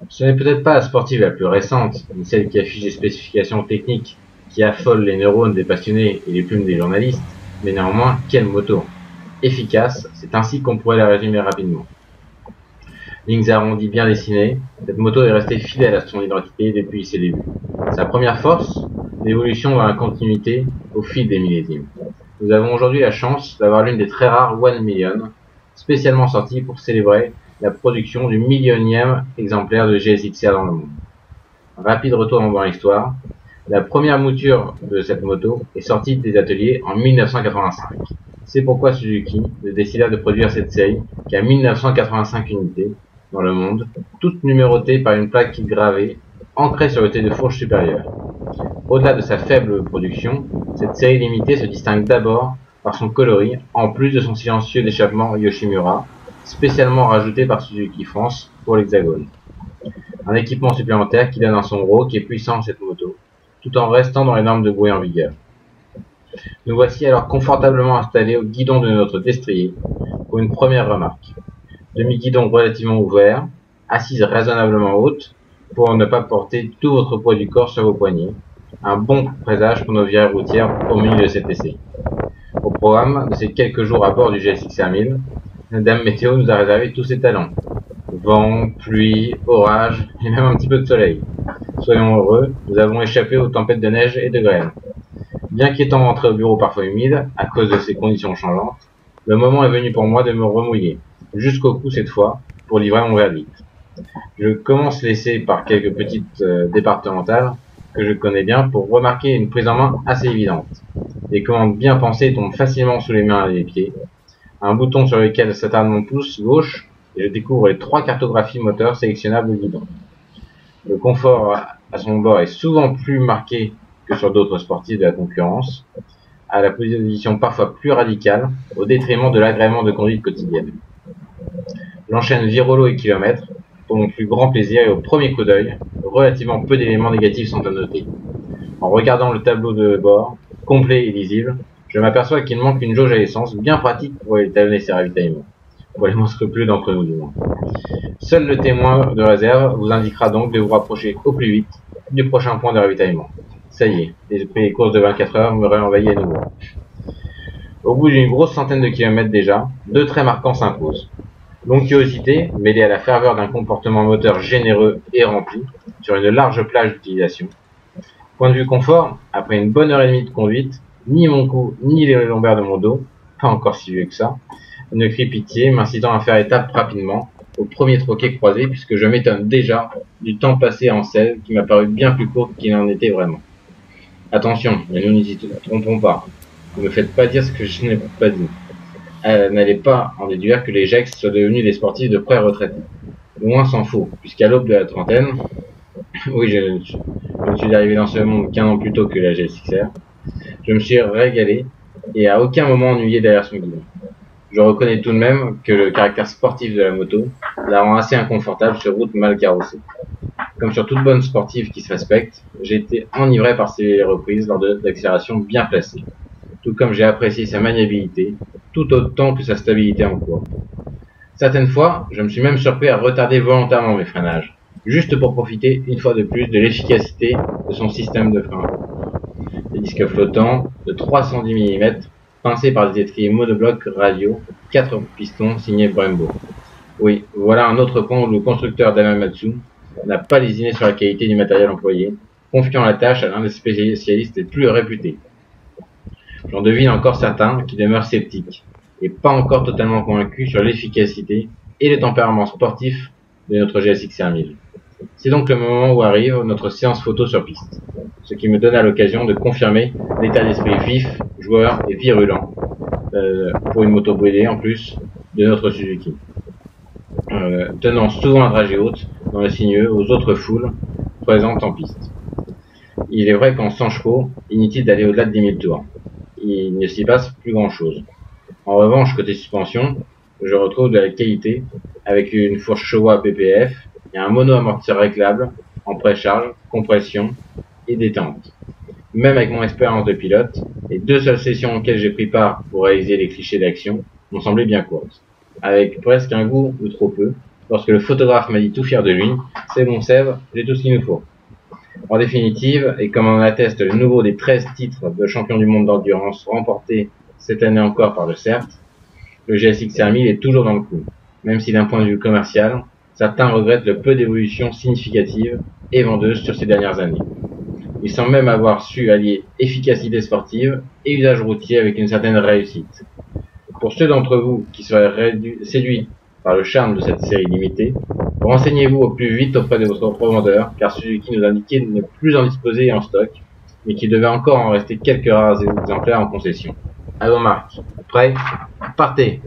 Ce n'est peut-être pas la sportive la plus récente, ni celle qui affiche des spécifications techniques qui affolent les neurones des passionnés et les plumes des journalistes, mais néanmoins, quelle moto! Efficace, c'est ainsi qu'on pourrait la résumer rapidement. Lignes arrondies bien dessinées, cette moto est restée fidèle à son identité depuis ses débuts. Sa première force, l'évolution vers la continuité au fil des millésimes. Nous avons aujourd'hui la chance d'avoir l'une des très rares One Million, spécialement sortie pour célébrer la production du millionième exemplaire de GSX-R dans le monde. Rapide retour dans l'histoire, la première mouture de cette moto est sortie des ateliers en 1985. C'est pourquoi Suzuki décida de produire cette série qu'à 1985 unités dans le monde, toutes numérotées par une plaque gravée ancrée sur le tête de fourche supérieur. Au-delà de sa faible production, cette série limitée se distingue d'abord par son coloris, en plus de son silencieux d'échappement Yoshimura, spécialement rajouté par Suzuki France pour l'Hexagone. Un équipement supplémentaire qui donne un son rauque et puissant à cette moto, tout en restant dans les normes de bruit en vigueur. Nous voici alors confortablement installés au guidon de notre destrier pour une première remarque. Demi-guidon relativement ouvert, assise raisonnablement haute pour ne pas porter tout votre poids du corps sur vos poignets. Un bon présage pour nos virées routières au menu de cet essai. Au programme de ces quelques jours à bord du GSX-R 1000, Dame Météo nous a réservé tous ses talents. Vent, pluie, orage et même un petit peu de soleil. Soyons heureux, nous avons échappé aux tempêtes de neige et de grêle. Bien qu'étant rentré au bureau parfois humide, à cause de ces conditions changeantes, le moment est venu pour moi de me remouiller, jusqu'au cou cette fois, pour livrer mon verdict. Je commence l'essai par quelques petites départementales que je connais bien pour remarquer une prise en main assez évidente. Les commandes bien pensées tombent facilement sous les mains et les pieds. Un bouton sur lequel s'attarde mon pouce gauche et je découvre les 3 cartographies moteurs sélectionnables au guidon. Le confort à son bord est souvent plus marqué que sur d'autres sportifs de la concurrence, à la position parfois plus radicale, au détriment de l'agrément de conduite quotidienne. J'enchaîne virolo et kilomètres, pour mon plus grand plaisir et au premier coup d'œil, relativement peu d'éléments négatifs sont à noter. En regardant le tableau de bord, complet et lisible, je m'aperçois qu'il manque une jauge à essence bien pratique pour étalonner ses ravitaillements. Pour les monstrueux d'entre nous du moins. Seul le témoin de réserve vous indiquera donc de vous rapprocher au plus vite du prochain point de ravitaillement. Ça y est, les courses de 24 heures me réenvahissent à nouveau. Au bout d'une grosse centaine de kilomètres déjà, 2 traits marquants s'imposent. L'onctuosité, mêlée à la ferveur d'un comportement moteur généreux et rempli, sur une large plage d'utilisation. Point de vue confort, après une bonne heure et demie de conduite, ni mon cou, ni les lombaires de mon dos, pas encore si vieux que ça, ne crient pitié, m'incitant à faire étape rapidement, au premier troquet croisé, puisque je m'étonne déjà du temps passé en selle qui m'a paru bien plus court qu'il n'en était vraiment. Attention, mais nous n'y trompons pas. Ne me faites pas dire ce que je n'ai pas dit. N'allez pas en déduire que les GEX soient devenus des sportifs de pré-retraités. Loin s'en faut, puisqu'à l'aube de la trentaine, oui, je ne suis arrivé dans ce monde qu'un an plus tôt que la GSX-R, je me suis régalé et à aucun moment ennuyé derrière son guidon. Je reconnais tout de même que le caractère sportif de la moto la rend assez inconfortable sur route mal carrossée. Comme sur toute bonne sportive qui se respecte, j'ai été enivré par ses reprises lors d'accélérations bien placées, tout comme j'ai apprécié sa maniabilité, tout autant que sa stabilité en courbe. Certaines fois, je me suis même surpris à retarder volontairement mes freinages, juste pour profiter une fois de plus de l'efficacité de son système de frein. Des disques flottants de 310 mm, pincés par des étriers monoblocs radio, 4 pistons signés Brembo. Oui, voilà un autre point où le constructeur Daihatsu n'a pas lésiné sur la qualité du matériel employé, confiant la tâche à l'un des spécialistes les plus réputés. J'en devine encore certains qui demeurent sceptiques, et pas encore totalement convaincus sur l'efficacité et le tempérament sportif de notre GSX-R 1000. C'est donc le moment où arrive notre séance photo sur piste, ce qui me donna l'occasion de confirmer l'état d'esprit vif, joueur et virulent, pour une moto brûlée en plus, de notre Suzuki. Tenant souvent un trajet haute dans le sinueux aux autres foules présentes en piste. Il est vrai qu'en 100 chevaux, inutile d'aller au-delà de 10 000 tours. Il ne s'y passe plus grand-chose. En revanche, côté suspension, je retrouve de la qualité avec une fourche Showa PPF et un mono-amortisseur réglable en précharge, compression et détente. Même avec mon expérience de pilote, les 2 seules sessions auxquelles j'ai pris part pour réaliser les clichés d'action m'ont semblé bien courtes, avec presque un goût ou trop peu, lorsque le photographe m'a dit tout fier de lui, c'est bon Seb, j'ai tout ce qu'il nous faut. En définitive, et comme en atteste le nouveau des 13 titres de champion du monde d'endurance remportés cette année encore par le CERT, le GSX-R 1000 est toujours dans le coup, même si d'un point de vue commercial, certains regrettent le peu d'évolution significative et vendeuse sur ces dernières années. Il semble même avoir su allier efficacité sportive et usage routier avec une certaine réussite. Pour ceux d'entre vous qui seraient séduits par le charme de cette série limitée, renseignez-vous au plus vite auprès de votre revendeur, car Suzuki nous indiquait ne plus en disposer en stock, mais qu'il devait encore en rester quelques rares exemplaires en concession. Allons Marc, prêt? Partez!